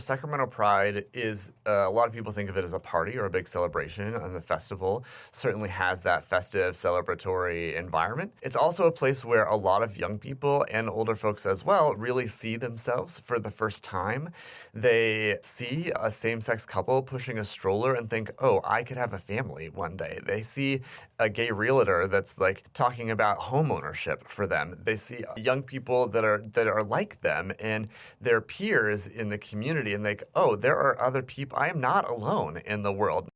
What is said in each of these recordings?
Sacramento Pride is, a lot of people think of it as a party or a big celebration, and the festival certainly has that festive, celebratory environment. It's also a place where a lot of young people and older folks as well really see themselves for the first time. They see a same-sex couple pushing a stroller and think, oh, I could have a family one day. They see a gay realtor that's like talking about home ownership for them. They see young people that are like them and their peers in the community, and like, oh, there are other people. I am not alone in the world.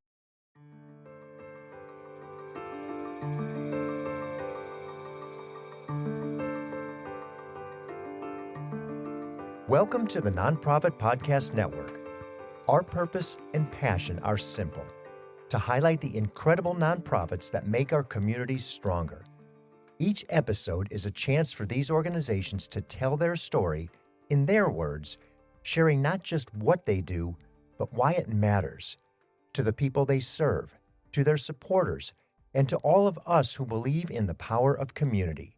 Welcome to the Nonprofit Podcast Network. Our purpose and passion are simple: to highlight the incredible nonprofits that make our communities stronger. Each episode is a chance for these organizations to tell their story in their words, sharing not just what they do, but why it matters to the people they serve, to their supporters, and to all of us who believe in the power of community.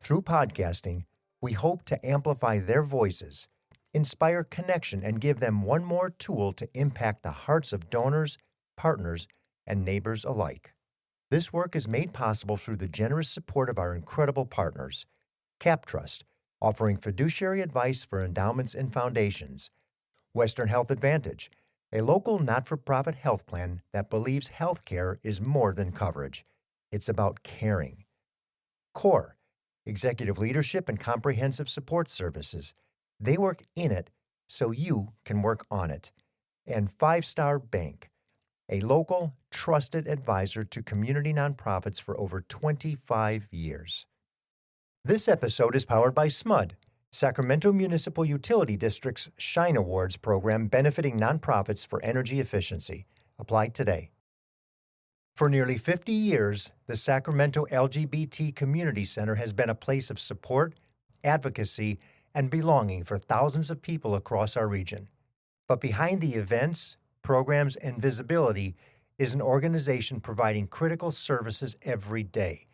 Through podcasting, we hope to amplify their voices, inspire connection, and give them one more tool to impact the hearts of donors, partners, and neighbors alike. This work is made possible through the generous support of our incredible partners: Cap Trust, offering fiduciary advice for endowments and foundations; Western Health Advantage, a local not-for-profit health plan that believes healthcare is more than coverage. It's about caring. CORE, executive leadership and comprehensive support services. They work in it so you can work on it. And Five Star Bank, a local, trusted advisor to community nonprofits for over 25 years. This episode is powered by SMUD, Sacramento Municipal Utility District's Shine Awards program benefiting nonprofits for energy efficiency. Apply today. For nearly 50 years, the Sacramento LGBT Community Center has been a place of support, advocacy, and belonging for thousands of people across our region. But behind the events, programs, and visibility is an organization providing critical services every day.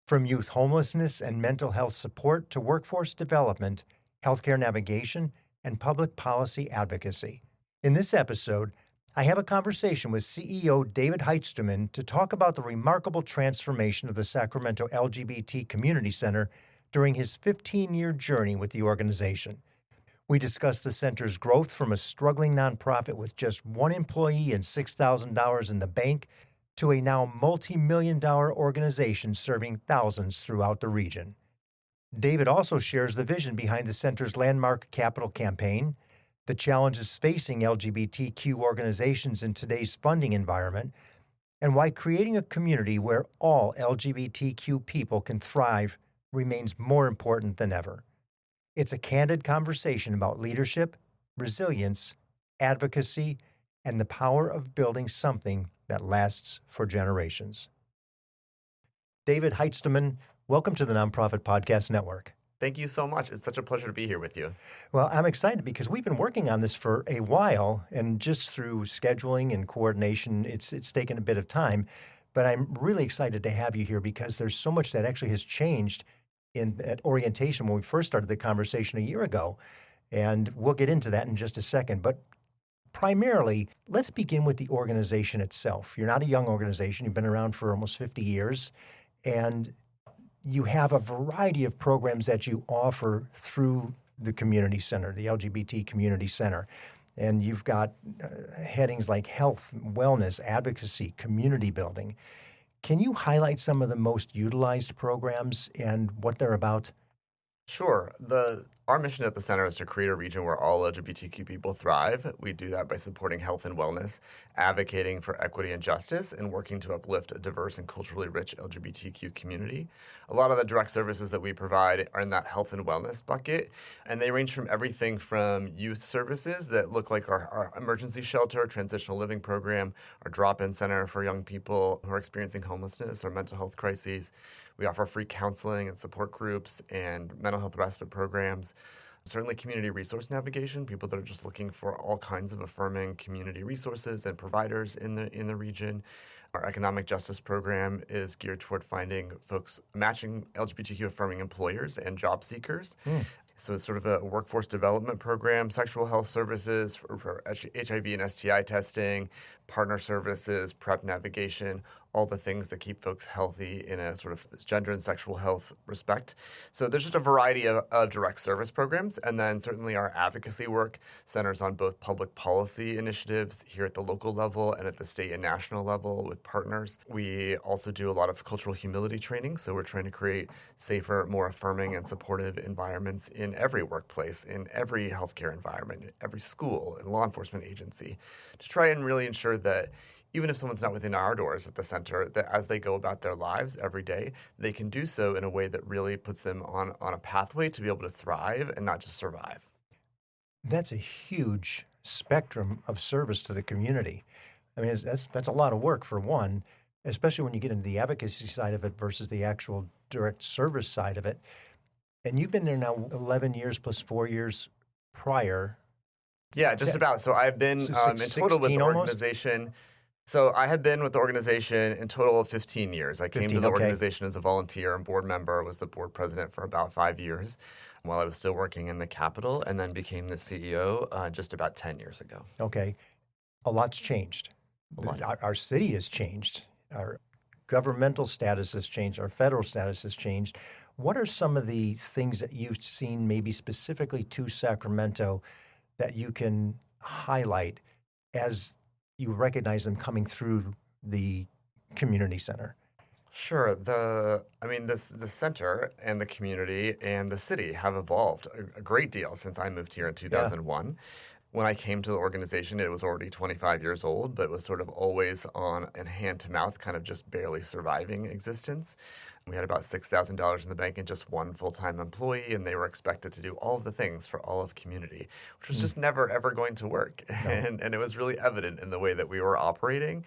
From youth homelessness and mental health support to workforce development, healthcare navigation, and public policy advocacy. In this episode, I have a conversation with CEO David Heitstuman to talk about the remarkable transformation of the Sacramento LGBT Community Center during his 15-year journey with the organization. We discuss the center's growth from a struggling nonprofit with just one employee and $6,000 in the bank to a now multi-million-dollar organization serving thousands throughout the region. David also shares the vision behind the center's landmark capital campaign, the challenges facing LGBTQ organizations in today's funding environment, and why creating a community where all LGBTQ people can thrive remains more important than ever. It's a candid conversation about leadership, resilience, advocacy, and the power of building something that lasts for generations. David Heitstuman, welcome to the Nonprofit Podcast Network. Thank you so much. It's such a pleasure to be here with you. Well, I'm excited because we've been working on this for a while, and just through scheduling and coordination, it's taken a bit of time. But I'm really excited to have you here because there's so much that actually has changed at orientation when we first started the conversation a year ago. And we'll get into that in just a second. But primarily, let's begin with the organization itself. You're not a young organization. You've been around for almost 50 years, and you have a variety of programs that you offer through the community center, the LGBT Community Center. And you've got headings like health, wellness, advocacy, community building. Can you highlight some of the most utilized programs and what they're about? Sure. Our mission at the center is to create a region where all LGBTQ people thrive. We do that by supporting health and wellness, advocating for equity and justice, and working to uplift a diverse and culturally rich LGBTQ community. A lot of the direct services that we provide are in that health and wellness bucket, and they range from everything from youth services that look like our emergency shelter, transitional living program, our drop-in center for young people who are experiencing homelessness or mental health crises. We offer free counseling and support groups and mental health respite programs. Certainly community resource navigation, people that are just looking for all kinds of affirming community resources and providers in the region. Our economic justice program is geared toward finding folks, matching LGBTQ affirming employers and job seekers. So it's sort of a workforce development program, sexual health services for HIV and STI testing, partner services, PrEP navigation, all the things that keep folks healthy in a sort of gender and sexual health respect. So there's just a variety of direct service programs. And then certainly our advocacy work centers on both public policy initiatives here at the local level and at the state and national level with partners. We also do a lot of cultural humility training. So we're trying to create safer, more affirming and supportive environments in every workplace, in every healthcare environment, in every school and law enforcement agency to try and really ensure that even if someone's not within our doors at the center, that as they go about their lives every day, they can do so in a way that really puts them on a pathway to be able to thrive and not just survive. That's a huge spectrum of service to the community. I mean, that's a lot of work for one, especially when you get into the advocacy side of it versus the actual direct service side of it. And you've been there now 11 years plus 4 years prior. Yeah, just about. So I've been in total with the organization. So I had been with the organization in total of 15 years. I came to the organization as a volunteer and board member, was the board president for about 5 years while I was still working in the Capitol, and then became the CEO just about 10 years ago. Okay. A lot's changed. Our city has changed. Our governmental status has changed. Our federal status has changed. What are some of the things that you've seen maybe specifically to Sacramento that you can highlight as you recognize them coming through the community center? Sure. The center and the community and the city have evolved a great deal since I moved here in 2001. Yeah. When I came to the organization, it was already 25 years old, but it was sort of always on and hand to mouth, kind of just barely surviving existence. We had about $6,000 in the bank and just one full-time employee, and they were expected to do all of the things for all of community, which was just never, ever going to work. No. And it was really evident in the way that we were operating.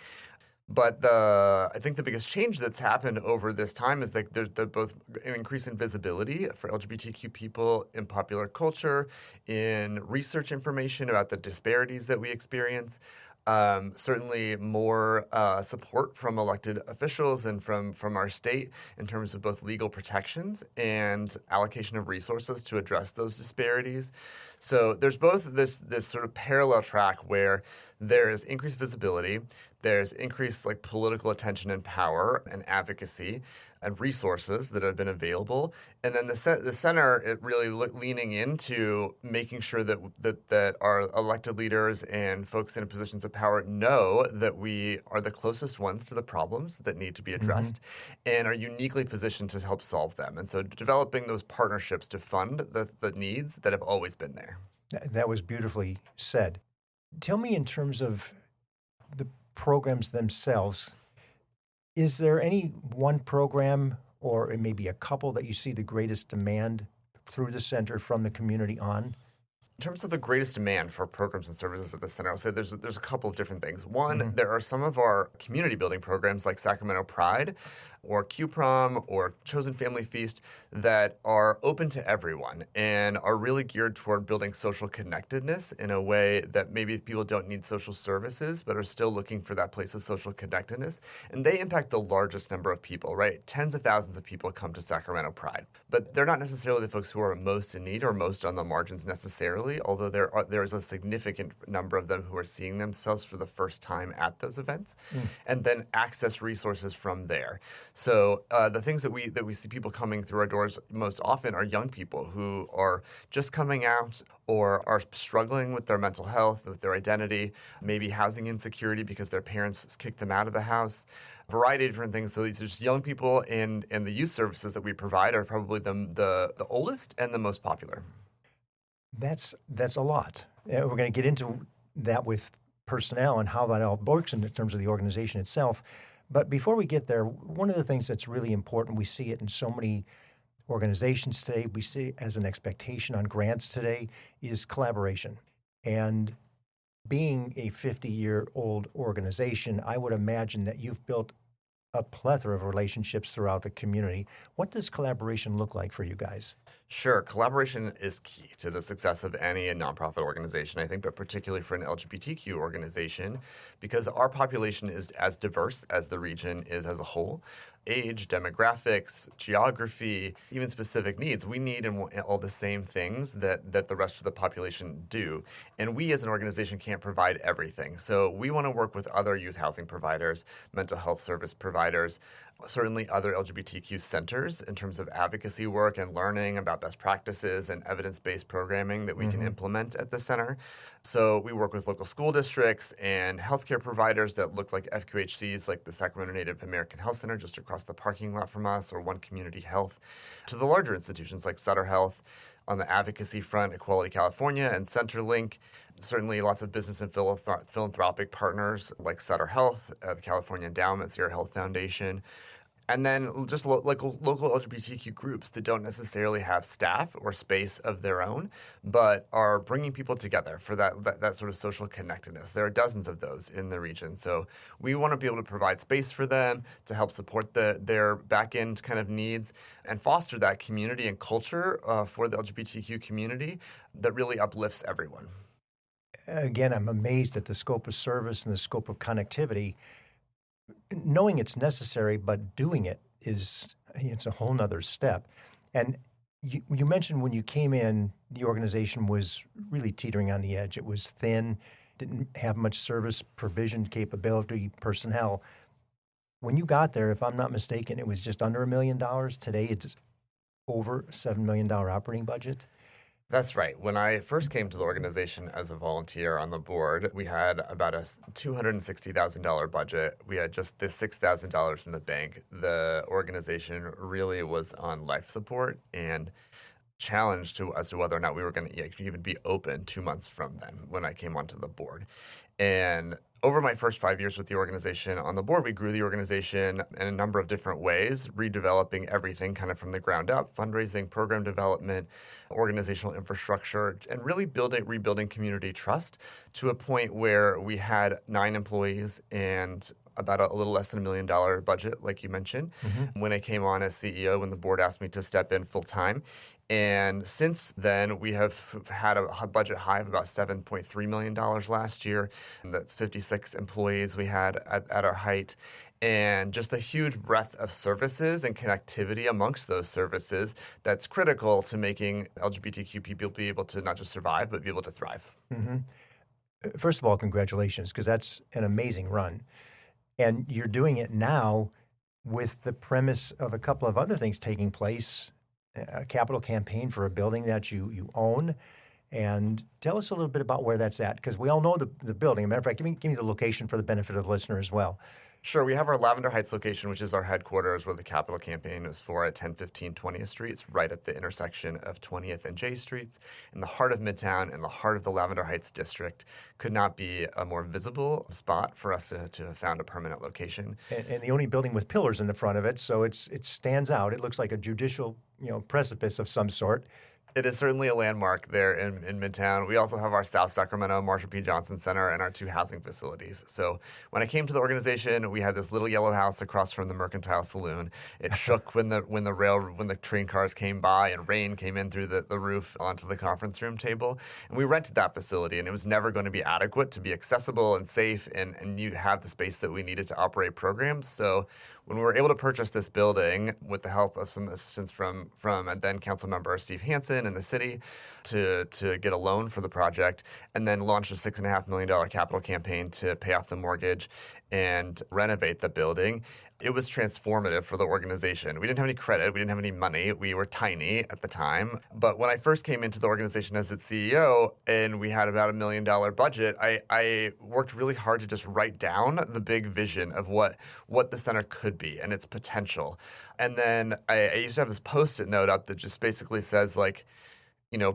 But I think the biggest change that's happened over this time is that there's both an increase in visibility for LGBTQ people in popular culture, in research information about the disparities that we experience. Certainly more support from elected officials and from our state in terms of both legal protections and allocation of resources to address those disparities. So there's both this sort of parallel track where there is increased visibility, there's increased political attention and power and advocacy and resources that have been available, and then the center it really leaning into making sure that our elected leaders and folks in positions of power know that we are the closest ones to the problems that need to be addressed and are uniquely positioned to help solve them. And so developing those partnerships to fund the needs that have always been there. That was beautifully said. Tell me in terms of the programs themselves, is there any one program or maybe a couple that you see the greatest demand through the center from the community on? In terms of the greatest demand for programs and services at the center, I'll say there's a couple of different things. One, there are some of our community building programs like Sacramento Pride or Q-Prom or Chosen Family Feast that are open to everyone and are really geared toward building social connectedness in a way that maybe people don't need social services but are still looking for that place of social connectedness. And they impact the largest number of people, right? Tens of thousands of people come to Sacramento Pride. But they're not necessarily the folks who are most in need or most on the margins necessarily, although there is a significant number of them who are seeing themselves for the first time at those events, and then access resources from there. So the things that we see people coming through our doors most often are young people who are just coming out or are struggling with their mental health, with their identity, maybe housing insecurity because their parents kicked them out of the house. A variety of different things. So these are just young people, and the youth services that we provide are probably the oldest and the most popular. That's a lot. We're going to get into that with personnel and how that all works in terms of the organization itself. But before we get there, one of the things that's really important, we see it in so many organizations today, we see it as an expectation on grants today, is collaboration. And being a 50-year-old organization, I would imagine that you've built a plethora of relationships throughout the community. What does collaboration look like for you guys? Sure. Collaboration is key to the success of any nonprofit organization, I think, but particularly for an LGBTQ organization, because our population is as diverse as the region is as a whole. Age, demographics, geography, even specific needs. We need all the same things that the rest of the population do. And we as an organization can't provide everything. So we want to work with other youth housing providers, mental health service providers, certainly other LGBTQ centers in terms of advocacy work and learning about best practices and evidence-based programming that we can implement at the center. So we work with local school districts and healthcare providers that look like FQHCs, like the Sacramento Native American Health Center just across the parking lot from us, or One Community Health, to the larger institutions like Sutter Health. On the advocacy front, Equality California and Centerlink. Certainly lots of business and philanthropic partners like Sutter Health, the California Endowment, Sierra Health Foundation. And then just local LGBTQ groups that don't necessarily have staff or space of their own, but are bringing people together for that sort of social connectedness. There are dozens of those in the region. So we want to be able to provide space for them to help support their back-end kind of needs and foster that community and culture for the LGBTQ community that really uplifts everyone. Again, I'm amazed at the scope of service and the scope of connectivity. Knowing it's necessary, but doing it's a whole nother step. And you mentioned when you came in, the organization was really teetering on the edge. It was thin, didn't have much service provision capability, personnel. When you got there, if I'm not mistaken, it was just under $1 million. Today, it's over $7 million operating budget. That's right. When I first came to the organization as a volunteer on the board, we had about a $260,000 budget. We had just this $6,000 in the bank. The organization really was on life support and challenged as to whether or not we were going to even be open 2 months from then when I came onto the board. And over my first 5 years with the organization on the board, we grew the organization in a number of different ways, redeveloping everything kind of from the ground up, fundraising, program development, organizational infrastructure, and really rebuilding community trust to a point where we had 9 employees and about a little less than $1 million budget, like you mentioned, when I came on as CEO, when the board asked me to step in full time. And since then, we have had a budget high of about $7.3 million last year. And that's 56 employees we had at our height. And just a huge breadth of services and connectivity amongst those services that's critical to making LGBTQ people be able to not just survive, but be able to thrive. First of all, congratulations, because that's an amazing run. And you're doing it now with the premise of a couple of other things taking place, a capital campaign for a building that you own. And tell us a little bit about where that's at, because we all know the building. As a matter of fact, give me the location for the benefit of the listener as well. Sure. We have our Lavender Heights location, which is our headquarters where the capital campaign is for at 1015 20th Street. It's right at the intersection of 20th and J Streets in the heart of Midtown, in the heart of the Lavender Heights district. Could not be a more visible spot for us to have found a permanent location. And the only building with pillars in the front of it, so it stands out. It looks like a judicial precipice of some sort. It is certainly a landmark there in Midtown. We also have our South Sacramento Marshall P. Johnson Center and our 2 housing facilities. So when I came to the organization, we had this little yellow house across from the Mercantile Saloon. It shook when the train cars came by and rain came in through the roof onto the conference room table. And we rented that facility, and it was never going to be adequate to be accessible and safe and you have the space that we needed to operate programs. So when we were able to purchase this building with the help of some assistance from and then council member Steve Hansen in the city to get a loan for the project, and then launched a $6.5 million capital campaign to pay off the mortgage and renovate the building. It was transformative for the organization. We didn't have any credit. We didn't have any money. We were tiny at the time. But when I first came into the organization as its CEO and we had about $1 million budget, I worked really hard to just write down the big vision of what the center could be and its potential. And then I used to have this Post-it note up that just basically says, like,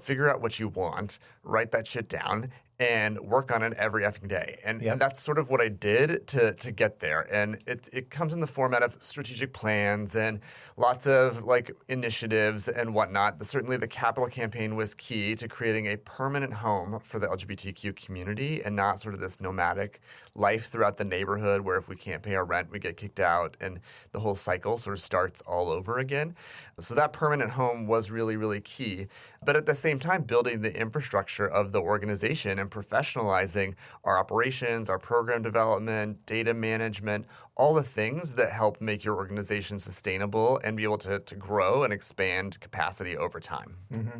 figure out what you want, write that shit down, and work on it every effing day. And that's sort of what I did to get there. And it comes in the format of strategic plans and lots of like initiatives and whatnot. Certainly the capital campaign was key to creating a permanent home for the LGBTQ community and not sort of this nomadic life throughout the neighborhood where if we can't pay our rent, we get kicked out and the whole cycle sort of starts all over again. So that permanent home was really, really key. But at the same time, building the infrastructure of the organization and professionalizing our operations, our program development, data management, all the things that help make your organization sustainable and be able to grow and expand capacity over time. Mm-hmm.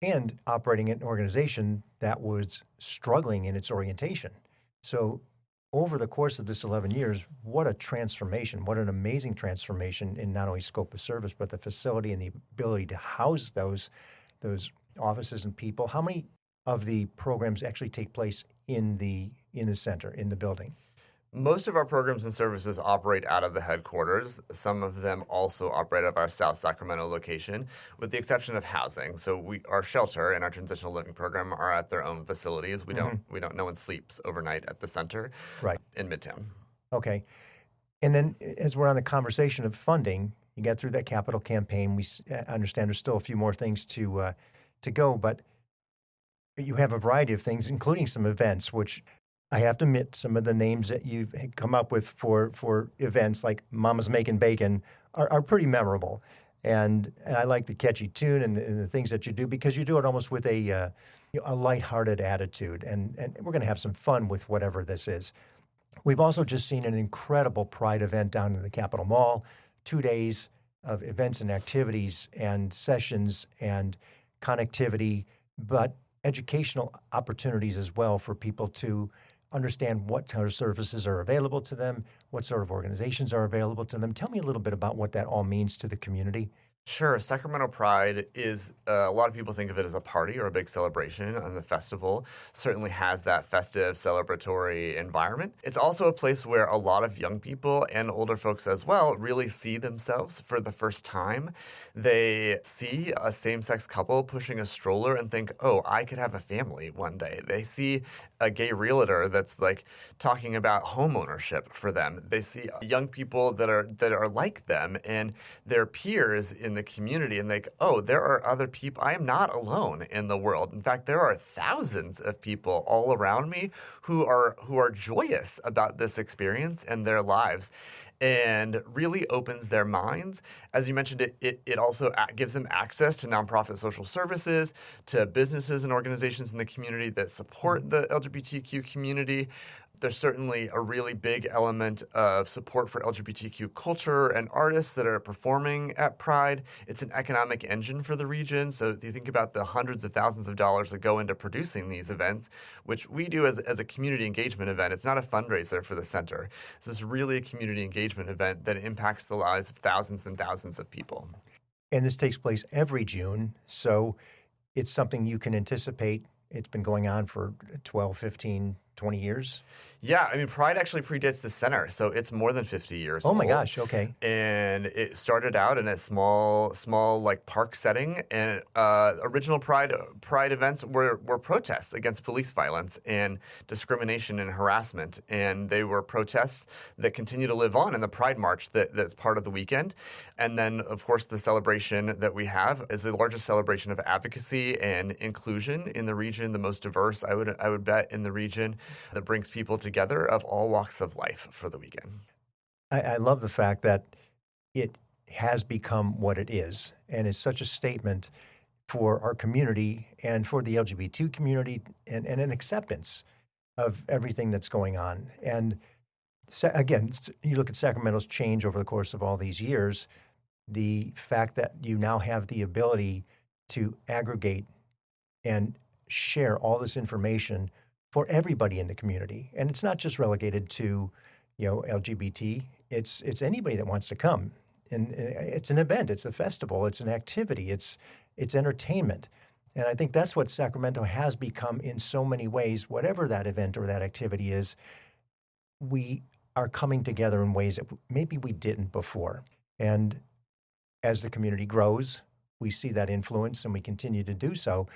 And operating an organization that was struggling in its orientation. So over the course of this 11 years, what a transformation, what an amazing transformation in not only scope of service, but the facility and the ability to house those offices and people. How many of the programs actually take place in the center, in the building? Most of our programs and services operate out of the headquarters. Some of them also operate out of our South Sacramento location, with the exception of housing. So our shelter and our transitional living program are at their own facilities. We don't. No one sleeps overnight at the center, right, in Midtown. Okay, and then as we're on the conversation of funding, you got through that capital campaign. We understand there's still a few more things to go, but you have a variety of things, including some events, which I have to admit, some of the names that you've come up with for events like Mama's Making Bacon are pretty memorable. And I like the catchy tune and the things that you do because you do it almost with a lighthearted attitude. And we're going to have some fun with whatever this is. We've also just seen an incredible Pride event down in the Capitol Mall, 2 days of events and activities and sessions and connectivity, but educational opportunities as well for people to understand what sort of services are available to them, what sort of organizations are available to them. Tell me a little bit about what that all means to the community. Sure. Sacramento Pride is, a lot of people think of it as a party or a big celebration, and the festival certainly has that festive, celebratory environment. It's also a place where a lot of young people and older folks as well really see themselves for the first time. They see a same-sex couple pushing a stroller and think, oh, I could have a family one day. They see a gay realtor that's like talking about home ownership for them. They see young people that are like them and their peers in the community and like, oh, there are other people. I am not alone in the world. In fact, there are thousands of people all around me who are joyous about this experience and their lives, and really opens their minds. As you mentioned, it also gives them access to nonprofit social services, to businesses and organizations in the community that support the LGBTQ community. There's certainly a really big element of support for LGBTQ culture and artists that are performing at Pride. It's an economic engine for the region. So if you think about the hundreds of thousands of dollars that go into producing these events, which we do as a community engagement event, it's not a fundraiser for the center. This is really a community engagement event that impacts the lives of thousands and thousands of people. And this takes place every June, so it's something you can anticipate. It's been going on for 12, 15, 20 years? Yeah, I mean, Pride actually predates the center, so it's more than 50 years old. Oh my gosh, okay. And it started out in a small like park setting, and original Pride events were protests against police violence and discrimination and harassment, and they were protests that continue to live on in the Pride March that's part of the weekend. And then, of course, the celebration that we have is the largest celebration of advocacy and inclusion in the region, the most diverse, I would bet, in the region, that brings people together of all walks of life for the weekend. I love the fact that it has become what it is, and it's such a statement for our community and for the LGBT community and an acceptance of everything that's going on. And again, you look at Sacramento's change over the course of all these years, the fact that you now have the ability to aggregate and share all this information for everybody in the community. And it's not just relegated to, LGBT. It's anybody that wants to come. And it's an event, it's a festival, it's an activity, it's entertainment. And I think that's what Sacramento has become in so many ways. Whatever that event or that activity is, we are coming together in ways that maybe we didn't before. And as the community grows, we see that influence and we continue to do so.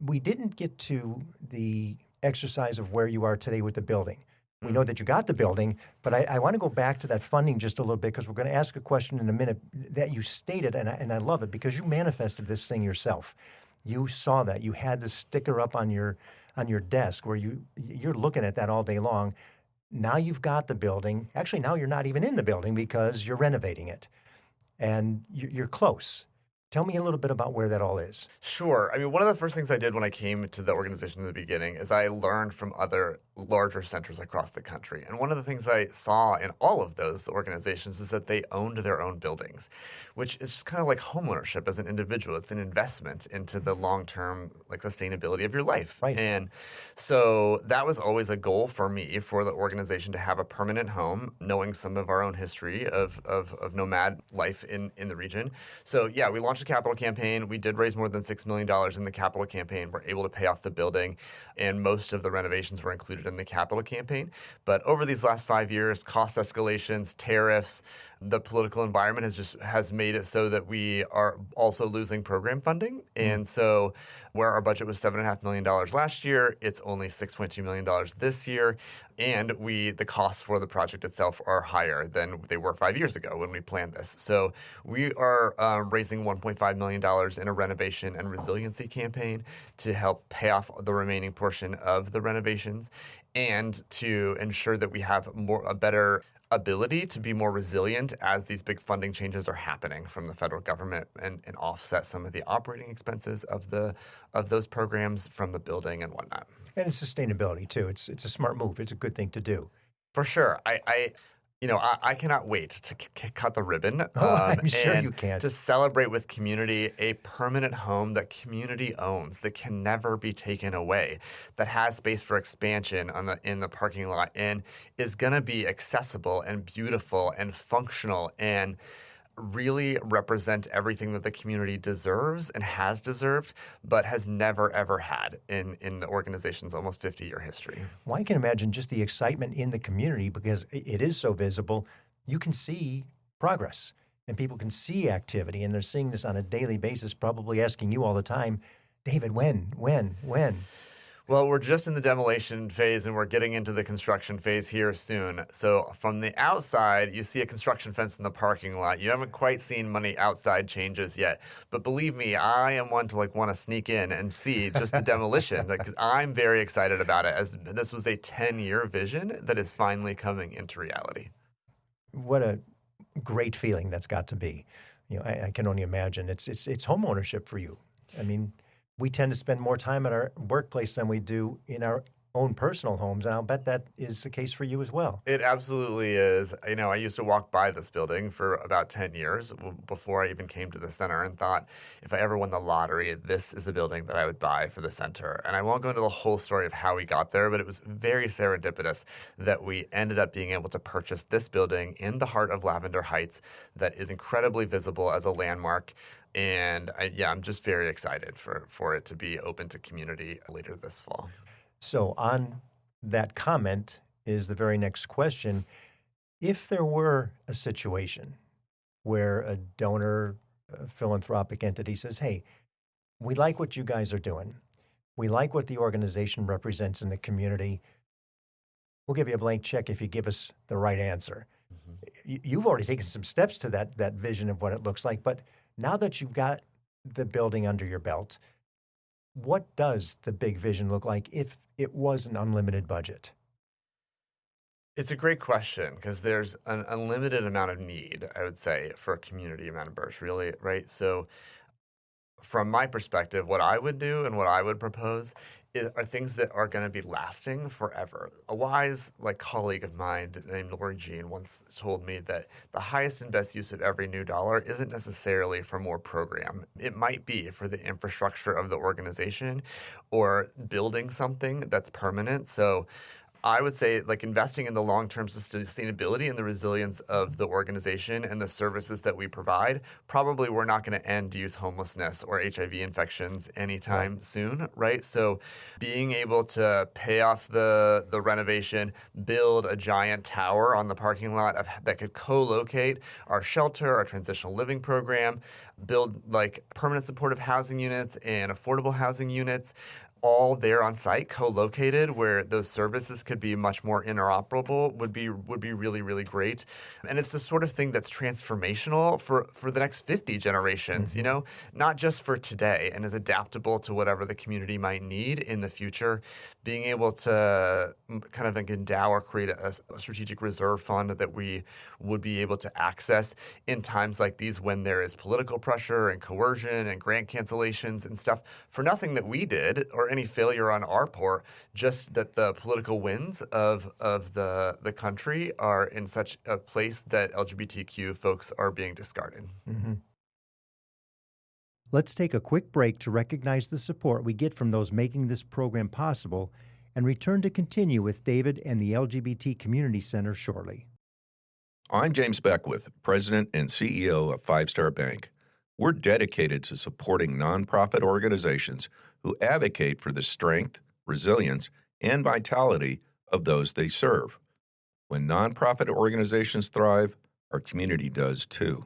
we didn't get to the exercise of where you are today with the building. We know that you got the building, but I want to go back to that funding just a little bit because we're going to ask a question in a minute that you stated, and I love it because you manifested this thing yourself. You saw that. You had the sticker up on your desk where you're looking at that all day long. Now you've got the building. Actually, now you're not even in the building because you're renovating it, and you're close. Tell me a little bit about where that all is. Sure. I mean, one of the first things I did when I came to the organization in the beginning is I learned from other larger centers across the country. And one of the things I saw in all of those organizations is that they owned their own buildings, which is just kind of like homeownership as an individual. It's an investment into the long-term sustainability of your life. Right. And so that was always a goal for me, for the organization to have a permanent home, knowing some of our own history of nomad life in the region. So yeah, we launched a capital campaign. We did raise more than $6 million in the capital campaign. We're able to pay off the building, and most of the renovations were included in the capital campaign. But over these last 5 years, cost escalations, tariffs, the political environment has made it so that we are also losing program funding. And so where our budget was $7.5 million last year, it's only $6.2 million this year. And the costs for the project itself are higher than they were 5 years ago when we planned this. So we are raising $1.5 million in a renovation and resiliency campaign to help pay off the remaining portion of the renovations and to ensure that we have a better ability to be more resilient as these big funding changes are happening from the federal government and offset some of the operating expenses of those programs from the building and whatnot. And it's sustainability too. It's a smart move. It's a good thing to do. For sure. I cannot wait to cut the ribbon. I'm sure and you can. To celebrate with community a permanent home that community owns, that can never be taken away, that has space for expansion in the parking lot, and is going to be accessible and beautiful and functional and really represent everything that the community deserves and has deserved, but has never, ever had in the organization's almost 50-year history. Well, I can imagine just the excitement in the community because it is so visible. You can see progress and people can see activity, and they're seeing this on a daily basis, probably asking you all the time, David, when? Well, we're just in the demolition phase, and we're getting into the construction phase here soon. So from the outside, you see a construction fence in the parking lot. You haven't quite seen many outside changes yet. But believe me, I am one to want to sneak in and see just the demolition. I'm very excited about it, as this was a 10-year vision that is finally coming into reality. What a great feeling that's got to be. I can only imagine. It's home ownership for you. I mean, we tend to spend more time at our workplace than we do in our own personal homes, and I'll bet that is the case for you as well. It absolutely is. I used to walk by this building for about 10 years before I even came to the center, and thought if I ever won the lottery, this is the building that I would buy for the center. And I won't go into the whole story of how we got there, but it was very serendipitous that we ended up being able to purchase this building in the heart of Lavender Heights that is incredibly visible as a landmark. And I'm just very excited for it to be open to community later this fall. So on that comment is the very next question. If there were a situation where a donor, a philanthropic entity says, hey, we like what you guys are doing. We like what the organization represents in the community. We'll give you a blank check if you give us the right answer. Mm-hmm. You've already taken some steps to that vision of what it looks like, but now that you've got the building under your belt, what does the big vision look like if it was an unlimited budget? It's a great question because there's an unlimited amount of need, I would say, for community members, really, right? So from my perspective, what I would do and what I would propose are things that are going to be lasting forever. A wise colleague of mine named Lori Jean once told me that the highest and best use of every new dollar isn't necessarily for more program. It might be for the infrastructure of the organization or building something that's permanent. So I would say like investing in the long-term sustainability and the resilience of the organization and the services that we provide. Probably we're not going to end youth homelessness or HIV infections anytime soon, right? So being able to pay off the renovation, build a giant tower on the parking lot that could co-locate our shelter, our transitional living program, build like permanent supportive housing units and affordable housing units, all there on site, co-located, where those services could be much more interoperable would be really, really great. And it's the sort of thing that's transformational for the next 50 generations, you know, not just for today, and is adaptable to whatever the community might need in the future. Being able to kind of like endow or create a strategic reserve fund that we would be able to access in times like these when there is political pressure and coercion and grant cancellations and stuff for nothing that we did or any failure on our part, just that the political winds of the country are in such a place that LGBTQ folks are being discarded. Mm-hmm. Let's take a quick break to recognize the support we get from those making this program possible and return to continue with David and the LGBT Community Center shortly. I'm James Beckwith, President and CEO of Five Star Bank. We're dedicated to supporting nonprofit organizations who advocate for the strength, resilience, and vitality of those they serve. When nonprofit organizations thrive, our community does too.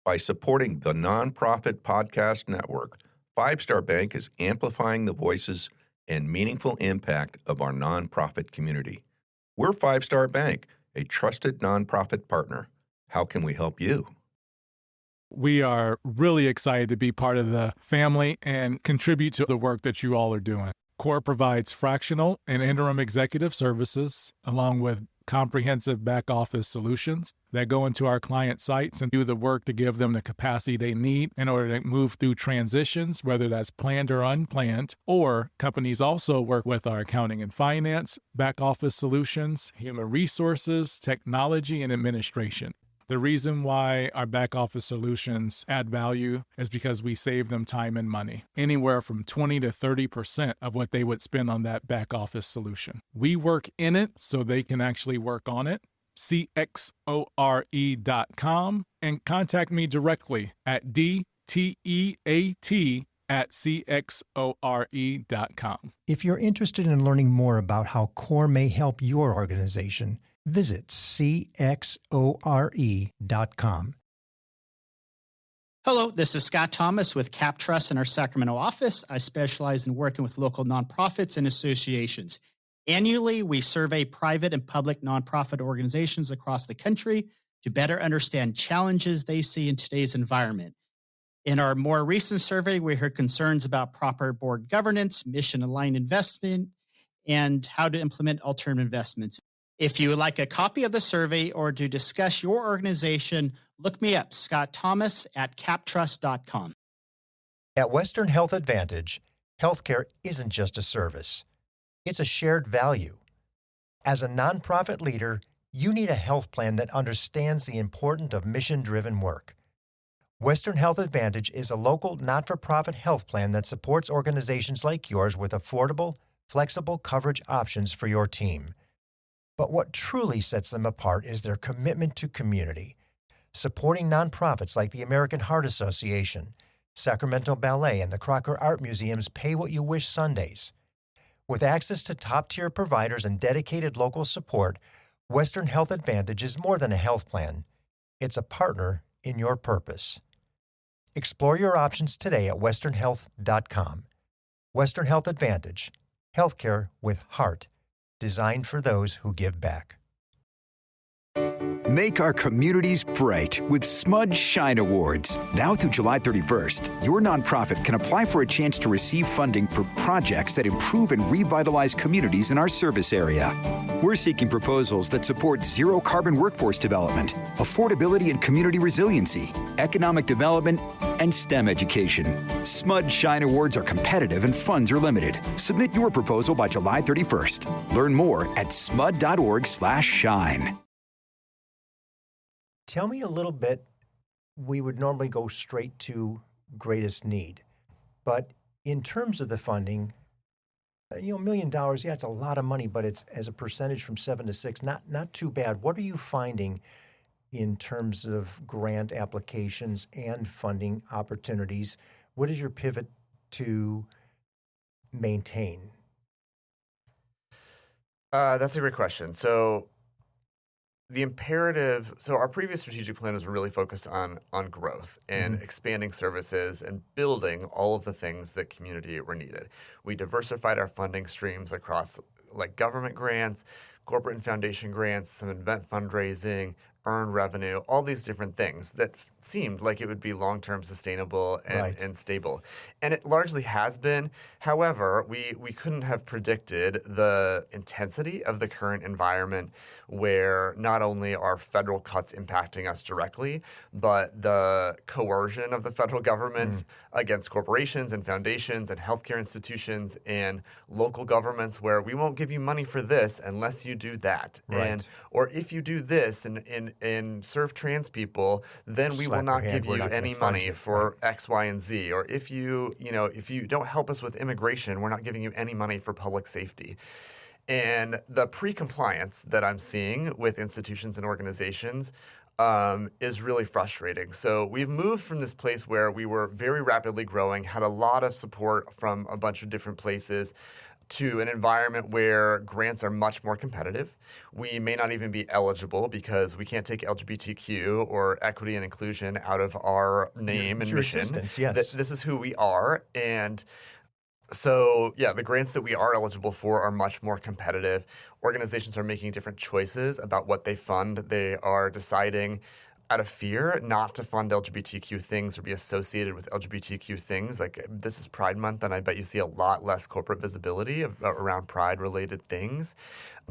By supporting the Nonprofit Podcast Network, Five Star Bank is amplifying the voices and meaningful impact of our nonprofit community. We're Five Star Bank, a trusted nonprofit partner. How can we help you? We are really excited to be part of the family and contribute to the work that you all are doing. CORE provides fractional and interim executive services, along with comprehensive back office solutions that go into our client sites and do the work to give them the capacity they need in order to move through transitions, whether that's planned or unplanned. Or companies also work with our accounting and finance, back office solutions, human resources, technology, and administration. The reason why our back office solutions add value is because we save them time and money, anywhere from 20 to 30% of what they would spend on that back office solution. We work in it so they can actually work on it. CXORE.com and contact me directly at DTEAT@CXORE.com. If you're interested in learning more about how CORE may help your organization, visit CXORE.com. Hello, this is Scott Thomas with Cap Trust in our Sacramento office. I specialize in working with local nonprofits and associations. Annually, we survey private and public nonprofit organizations across the country to better understand challenges they see in today's environment. In our more recent survey, we heard concerns about proper board governance, mission-aligned investment, and how to implement alternative investments. If you would like a copy of the survey or to discuss your organization, look me up, Scott Thomas at captrust.com. At Western Health Advantage, healthcare isn't just a service. It's a shared value. As a nonprofit leader, you need a health plan that understands the importance of mission-driven work. Western Health Advantage is a local, not-for-profit health plan that supports organizations like yours with affordable, flexible coverage options for your team. But what truly sets them apart is their commitment to community, supporting nonprofits like the American Heart Association, Sacramento Ballet, and the Crocker Art Museum's Pay What You Wish Sundays. With access to top-tier providers and dedicated local support, Western Health Advantage is more than a health plan. It's a partner in your purpose. Explore your options today at westernhealth.com. Western Health Advantage, healthcare with heart. Designed for those who give back. Make our communities bright with Smudge Shine Awards. Now through July 31st, your nonprofit can apply for a chance to receive funding for projects that improve and revitalize communities in our service area. We're seeking proposals that support zero carbon workforce development, affordability and community resiliency, economic development, and STEM education. Smudge Shine Awards are competitive and funds are limited. Submit your proposal by July 31st. Learn more at smud.org/shine. Tell me a little bit. We would normally go straight to greatest need, but in terms of the funding, $1 million, yeah, it's a lot of money, but it's as a percentage from 7 to 6, not too bad. What are you finding in terms of grant applications and funding opportunities? What is your pivot to maintain? That's a great question. So our previous strategic plan was really focused on growth and expanding services and building all of the things that community were needed. We diversified our funding streams across like government grants, corporate and foundation grants, some event fundraising, earned revenue, all these different things that seemed like it would be long-term sustainable and stable. And it largely has been. However, we couldn't have predicted the intensity of the current environment where not only are federal cuts impacting us directly, but the coercion of the federal government against corporations and foundations and healthcare institutions and local governments where we won't give you money for this unless you do that. Right. Or if you do this and serve trans people, then we will not give you any money for X, Y, and Z. Or if you don't help us with immigration, we're not giving you any money for public safety. And the pre-compliance that I'm seeing with institutions and organizations is really frustrating. So we've moved from this place where we were very rapidly growing, had a lot of support from a bunch of different places, to an environment where grants are much more competitive. We may not even be eligible because we can't take LGBTQ or equity and inclusion out of our name and mission. Existence, yes. This is who we are. And so, the grants that we are eligible for are much more competitive. Organizations are making different choices about what they fund. They are deciding out of fear not to fund LGBTQ things or be associated with LGBTQ things. Like, this is Pride Month, and I bet you see a lot less corporate visibility around Pride-related things.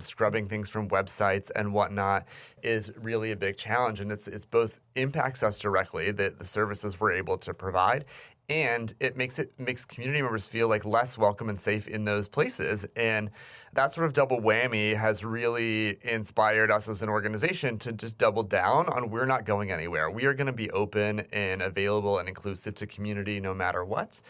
Scrubbing things from websites and whatnot is really a big challenge, and it's both impacts us directly, the services we're able to provide, and it makes community members feel like less welcome and safe in those places. And that sort of double whammy has really inspired us as an organization to just double down on we're not going anywhere. We are going to be open and available and inclusive to community no matter what.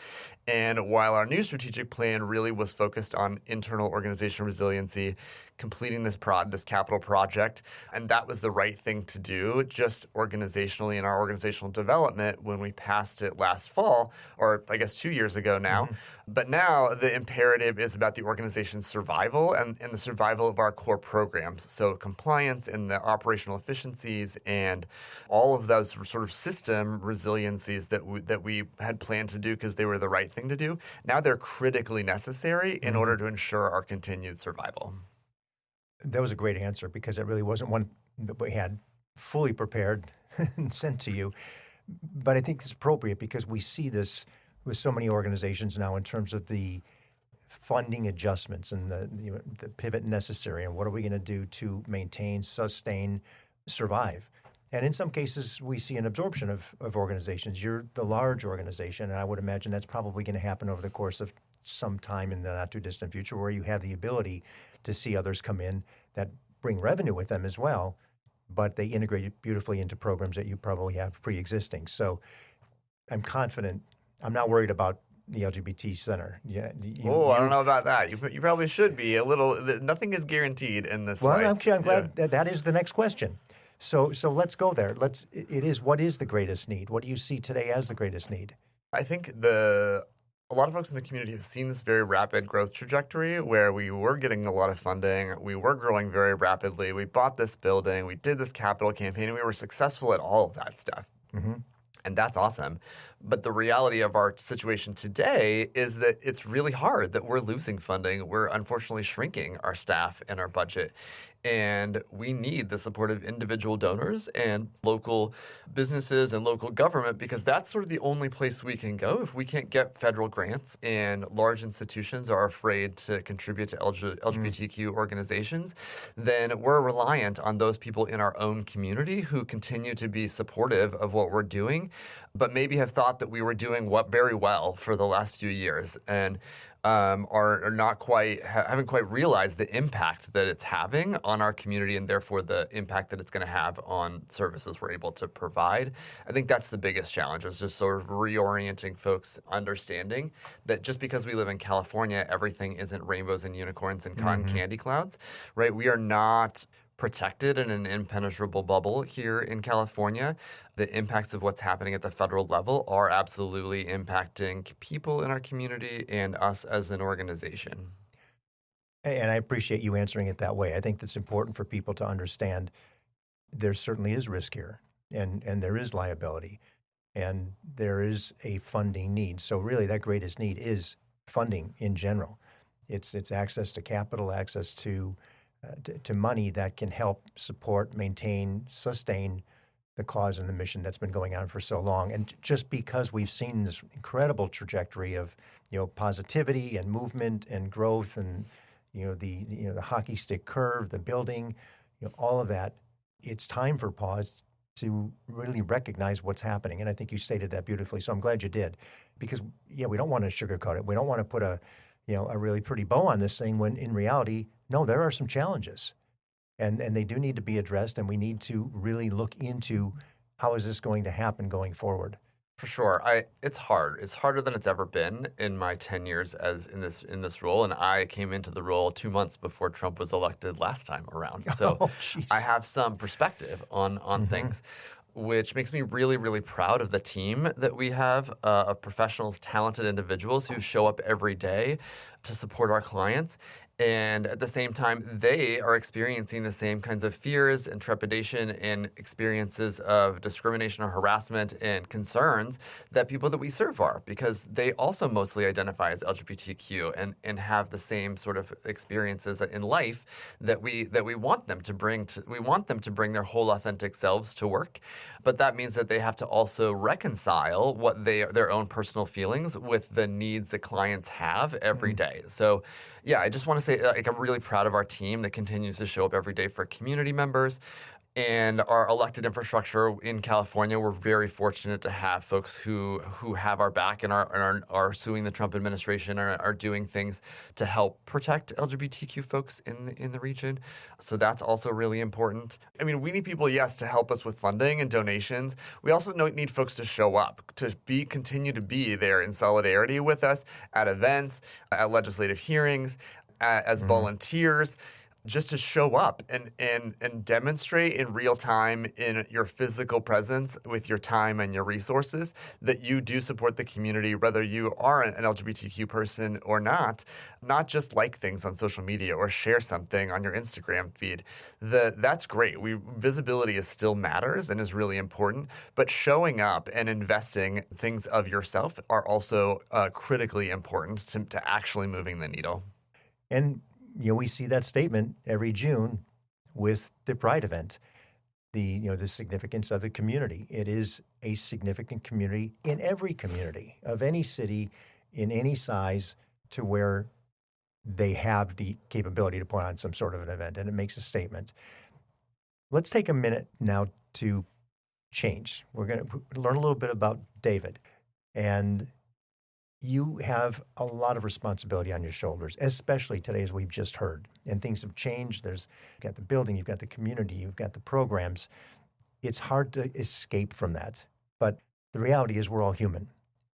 And while our new strategic plan really was focused on internal organizational resiliency, completing this capital project, and that was the right thing to do just organizationally in our organizational development when we passed it last fall, or I guess 2 years ago now. But now the imperative is about the organization's survival and the survival of our core programs. So compliance and the operational efficiencies and all of those sort of system resiliencies that we had planned to do because they were the right thing to do, now they're critically necessary in order to ensure our continued survival. That was a great answer because it really wasn't one that we had fully prepared and sent to you. But I think it's appropriate because we see this with so many organizations now in terms of the funding adjustments and the pivot necessary and what are we going to do to maintain, sustain, survive. And in some cases, we see an absorption of organizations. You're the large organization, and I would imagine that's probably going to happen over the course of some time in the not-too-distant future where you have the ability to see others come in that bring revenue with them as well, but they integrate it beautifully into programs that you probably have pre-existing. So I'm confident. I'm not worried about the LGBT Center. I don't know about that. You probably should be a little. Nothing is guaranteed in this life. I'm glad that is the next question. So let's go there. What is the greatest need? What do you see today as the greatest need? I think a lot of folks in the community have seen this very rapid growth trajectory where we were getting a lot of funding. We were growing very rapidly. We bought this building. We did this capital campaign, and we were successful at all of that stuff. And that's awesome. But the reality of our situation today is that it's really hard, that we're losing funding. We're unfortunately shrinking our staff and our budget. And we need the support of individual donors and local businesses and local government because that's sort of the only place we can go. If we can't get federal grants and large institutions are afraid to contribute to LGBTQ organizations, then we're reliant on those people in our own community who continue to be supportive of what we're doing, but maybe have thought that we were doing very well for the last few years. And are not quite haven't quite realized the impact that it's having on our community, and therefore the impact that it's going to have on services we're able to provide. I think that's the biggest challenge, is just sort of reorienting folks, understanding that just because we live in California, everything isn't rainbows and unicorns and cotton candy clouds, right? We are not protected in an impenetrable bubble here in California. The impacts of what's happening at the federal level are absolutely impacting people in our community and us as an organization. And I appreciate you answering it that way. I think that's important for people to understand there certainly is risk here, and there is liability, and there is a funding need. So really that greatest need is funding in general. It's access to capital, access to money that can help support, maintain, sustain the cause and the mission that's been going on for so long. And just because we've seen this incredible trajectory of, positivity and movement and growth and, the hockey stick curve, the building, all of that, it's time for pause to really recognize what's happening. And I think you stated that beautifully. So I'm glad you did, because we don't want to sugarcoat it. We don't want to put a really pretty bow on this thing when in reality, no, there are some challenges, and they do need to be addressed, and we need to really look into how is this going to happen going forward. For sure. It's hard. It's harder than it's ever been in my 10 years as in this role. And I came into the role 2 months before Trump was elected last time around. So I have some perspective on things, which makes me really, really proud of the team that we have of professionals, talented individuals who show up every day to support our clients. And at the same time, they are experiencing the same kinds of fears and trepidation and experiences of discrimination or harassment and concerns that people that we serve are, because they also mostly identify as LGBTQ and have the same sort of experiences in life that we want them to bring. We want them to bring their whole authentic selves to work, but that means that they have to also reconcile what their own personal feelings with the needs that clients have every day. So, I just want to say, I'm really proud of our team that continues to show up every day for community members and our elected infrastructure in California. We're very fortunate to have folks who have our back and are suing the Trump administration and are doing things to help protect LGBTQ folks in the region. So that's also really important. I mean, we need people, yes, to help us with funding and donations. We also need folks to show up, to continue to be there in solidarity with us at events, at legislative hearings, as volunteers, just to show up and demonstrate in real time in your physical presence with your time and your resources that you do support the community, whether you are an LGBTQ person or not just like things on social media or share something on your Instagram feed. That's great. Visibility still matters and is really important, but showing up and investing things of yourself are also critically important to actually moving the needle. And we see that statement every June with the Pride event, the significance of the community. It is a significant community in every community of any city, in any size, to where they have the capability to put on some sort of an event, and it makes a statement. Let's take a minute now to change. We're going to learn a little bit about David, and you have a lot of responsibility on your shoulders, especially today, as we've just heard. And things have changed. You've got the building, you've got the community, you've got the programs. It's hard to escape from that. But the reality is we're all human.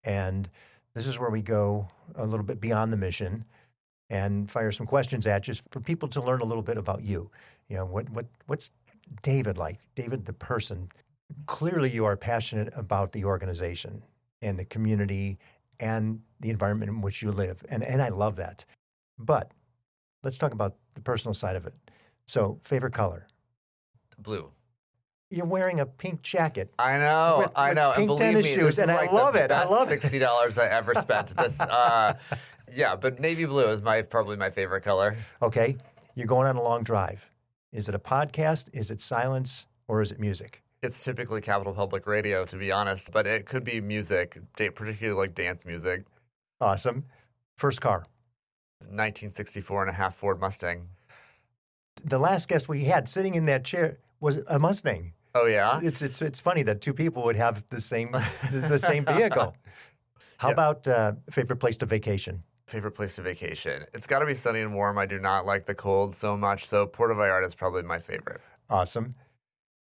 And this is where we go a little bit beyond the mission and fire some questions at you for people to learn a little bit about you. What's David like? David, the person. Clearly you are passionate about the organization and the community and the environment in which you live. And I love that. But let's talk about the personal side of it. So, favorite color? Blue. You're wearing a pink jacket. I know. With and pink believe tennis me, shoes, this and is I like love the it. best I love it. $60 I ever spent. But navy blue is probably my favorite color. Okay. You're going on a long drive. Is it a podcast? Is it silence? Or is it music? It's typically Capitol Public Radio, to be honest, but it could be music, particularly like dance music. Awesome. First car? 1964 and a half Ford Mustang. The last guest we had sitting in that chair was a Mustang. Oh, yeah? It's funny that two people would have the same vehicle. How about favorite place to vacation? Favorite place to vacation? It's got to be sunny and warm. I do not like the cold so much, so Puerto Vallarta is probably my favorite. Awesome.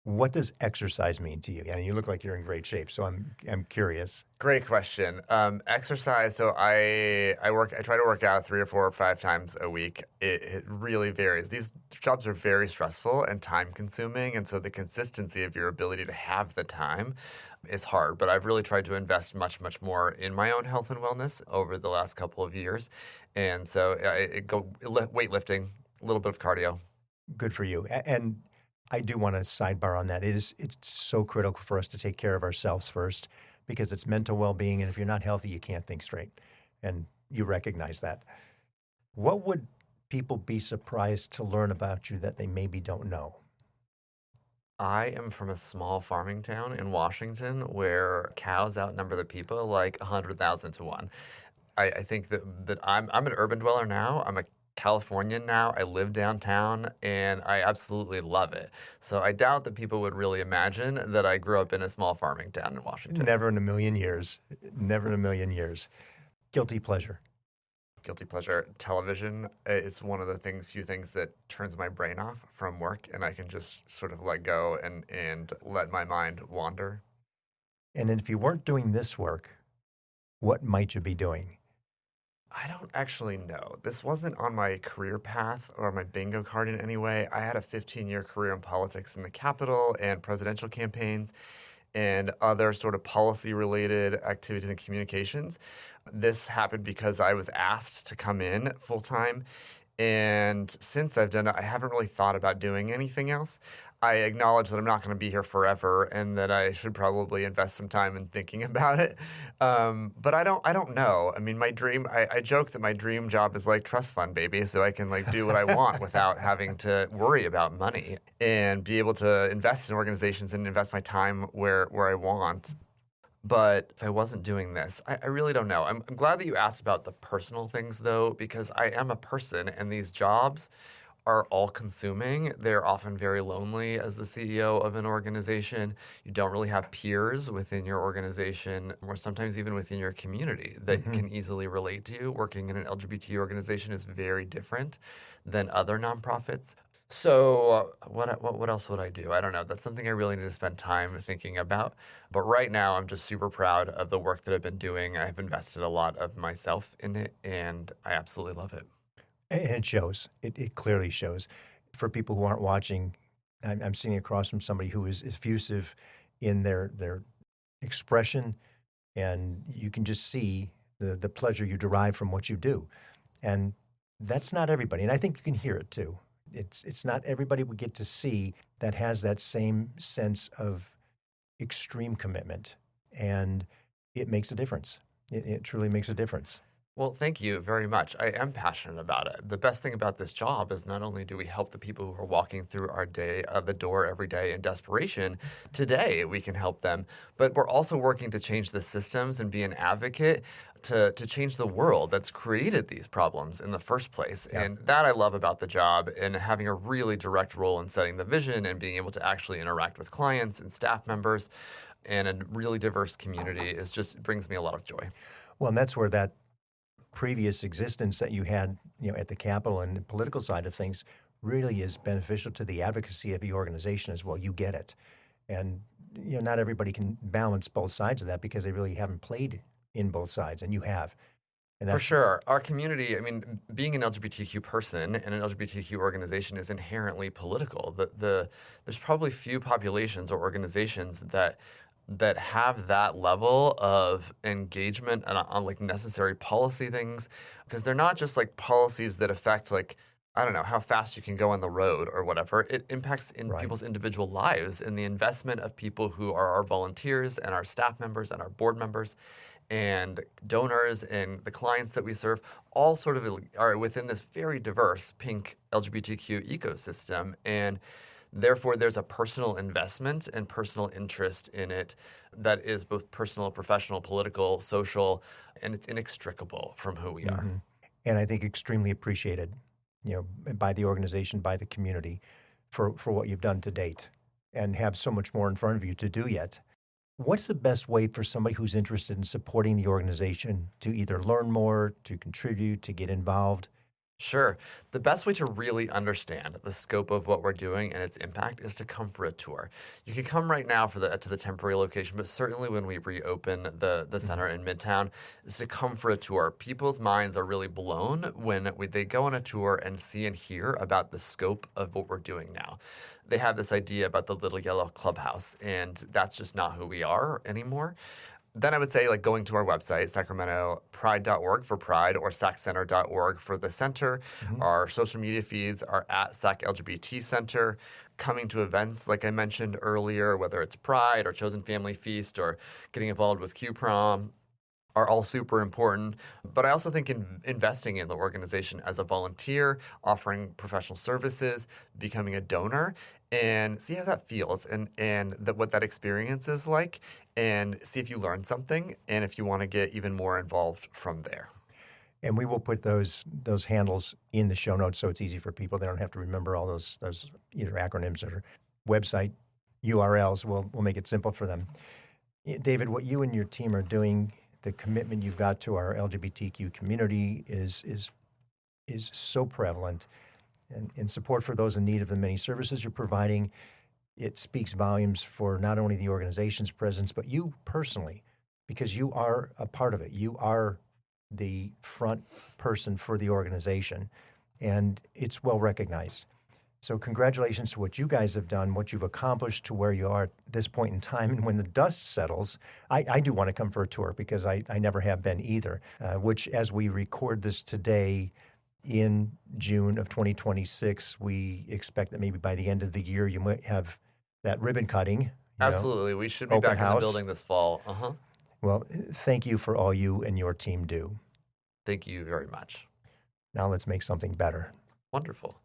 What does exercise mean to you? And you look like you're in great shape, so I'm curious. Great question. Exercise. So I try to work out 3 or 4 or 5 times a week. It really varies. These jobs are very stressful and time consuming, and so the consistency of your ability to have the time is hard. But I've really tried to invest much more in my own health and wellness over the last couple of years, and so weightlifting, a little bit of cardio. Good for you. And I do want to sidebar on that. It's so critical for us to take care of ourselves first, because it's mental well-being, and if you're not healthy, you can't think straight. And you recognize that. What would people be surprised to learn about you that they maybe don't know? I am from a small farming town in Washington where cows outnumber the people like 100,000 to 1. I think that I'm an urban dweller now. I'm a Californian now. I live downtown, and I absolutely love it. So I doubt that people would really imagine that I grew up in a small farming town in Washington. Never in a million years. Never in a million years. Guilty pleasure. Guilty pleasure. Television is one of the few things that turns my brain off from work, and I can just sort of let go and let my mind wander. And if you weren't doing this work, what might you be doing? I don't actually know. This wasn't on my career path or my bingo card in any way. I had a 15-year career in politics in the Capitol and presidential campaigns and other sort of policy-related activities and communications. This happened because I was asked to come in full-time, and since I've done it, I haven't really thought about doing anything else. I acknowledge that I'm not going to be here forever and that I should probably invest some time in thinking about it. But I don't know. I mean, my dream, I joke that my dream job is like trust fund, baby, so I can like do what I want without having to worry about money and be able to invest in organizations and invest my time where I want. But if I wasn't doing this, I really don't know. I'm glad that you asked about the personal things, though, because I am a person, and these jobs are all-consuming. They're often very lonely as the CEO of an organization. You don't really have peers within your organization or sometimes even within your community that can easily relate to you. Working in an LGBT organization is very different than other nonprofits. So what else would I do? I don't know. That's something I really need to spend time thinking about. But right now, I'm just super proud of the work that I've been doing. I've invested a lot of myself in it, and I absolutely love it. And it shows. It clearly shows. For people who aren't watching, I'm sitting across from somebody who is effusive in their expression, and you can just see the pleasure you derive from what you do. And that's not everybody. And I think you can hear it too. It's not everybody we get to see that has that same sense of extreme commitment. And it makes a difference. It truly makes a difference. Well, thank you very much. I am passionate about it. The best thing about this job is not only do we help the people who are walking through our the door every day in desperation, today we can help them, but we're also working to change the systems and be an advocate to change the world that's created these problems in the first place. Yeah. And that I love about the job, and having a really direct role in setting the vision and being able to actually interact with clients and staff members and a really diverse community brings me a lot of joy. Well, and that's where that previous existence that you had, at the Capitol and the political side of things really is beneficial to the advocacy of the organization as well. You get it. And, not everybody can balance both sides of that because they really haven't played in both sides, and you have. And for sure. Our community, being an LGBTQ person and an LGBTQ organization is inherently political. There's probably few populations or organizations that have that level of engagement on like necessary policy things, because they're not just like policies that affect like, I don't know, how fast you can go on the road or whatever. It impacts people's individual lives and the investment of people who are our volunteers and our staff members and our board members and donors and the clients that we serve, all sort of are within this very diverse pink LGBTQ ecosystem. And therefore, there's a personal investment and personal interest in it that is both personal, professional, political, social, and it's inextricable from who we are. And I think extremely appreciated, by the organization, by the community for what you've done to date, and have so much more in front of you to do yet. What's the best way for somebody who's interested in supporting the organization to either learn more, to contribute, to get involved? Sure. The best way to really understand the scope of what we're doing and its impact is to come for a tour. You can come right now to the temporary location, but certainly when we reopen the center in Midtown, is to come for a tour. People's minds are really blown when they go on a tour and see and hear about the scope of what we're doing now. They have this idea about the little yellow clubhouse, and that's just not who we are anymore. Then I would say going to our website, sacramentopride.org for Pride or saccenter.org for the center. Our social media feeds are at Sac LGBT Center. Coming to events like I mentioned earlier, whether it's Pride or Chosen Family Feast or getting involved with Q-Prom, are all super important. But I also think investing in the organization as a volunteer, offering professional services, becoming a donor, and see how that feels and what that experience is like, and see if you learn something and if you want to get even more involved from there. And we will put those handles in the show notes so it's easy for people. They don't have to remember all those either acronyms or website URLs. We'll make it simple for them. David, what you and your team are doing, the commitment you've got to our LGBTQ community is so prevalent. And in support for those in need of the many services you're providing, it speaks volumes for not only the organization's presence, but you personally, because you are a part of it. You are the front person for the organization, and it's well recognized. So congratulations to what you guys have done, what you've accomplished to where you are at this point in time. And when the dust settles, I do want to come for a tour because I never have been either, which as we record this today, in June of 2026, we expect that maybe by the end of the year you might have that ribbon cutting. Absolutely. We should be back in the building this fall. Well, thank you for all you and your team do. Thank you very much. Now let's make something better. Wonderful.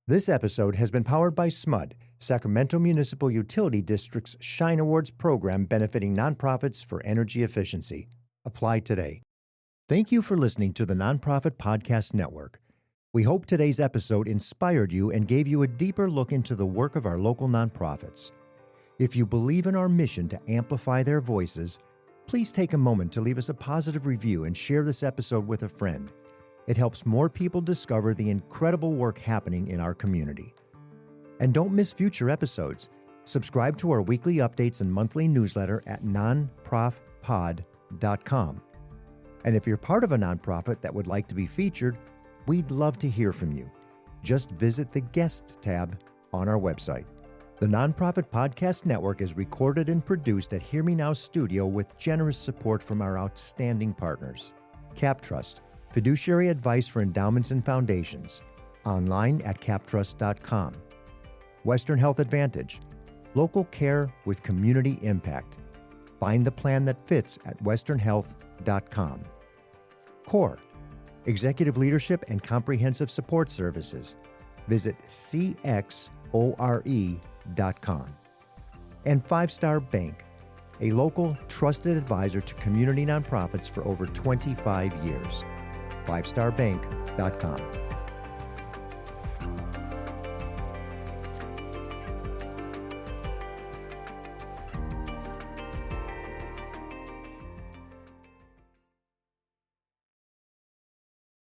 This episode has been powered by SMUD, Sacramento Municipal Utility District's Shine Awards program benefiting nonprofits for energy efficiency. Apply today. Thank you for listening to the Nonprofit Podcast Network. We hope today's episode inspired you and gave you a deeper look into the work of our local nonprofits. If you believe in our mission to amplify their voices, please take a moment to leave us a positive review and share this episode with a friend. It helps more people discover the incredible work happening in our community. And don't miss future episodes. Subscribe to our weekly updates and monthly newsletter at nonprofpod.com. And if you're part of a nonprofit that would like to be featured, we'd love to hear from you. Just visit the Guests tab on our website. The Nonprofit Podcast Network is recorded and produced at Hear Me Now Studio with generous support from our outstanding partners. CapTrust, fiduciary advice for endowments and foundations. Online at captrust.com. Western Health Advantage, local care with community impact. Find the plan that fits at westernhealth.com. CORE, executive leadership and comprehensive support services. Visit cxore.com. And 5 Star Bank, a local trusted advisor to community nonprofits for over 25 years. 5starbank.com.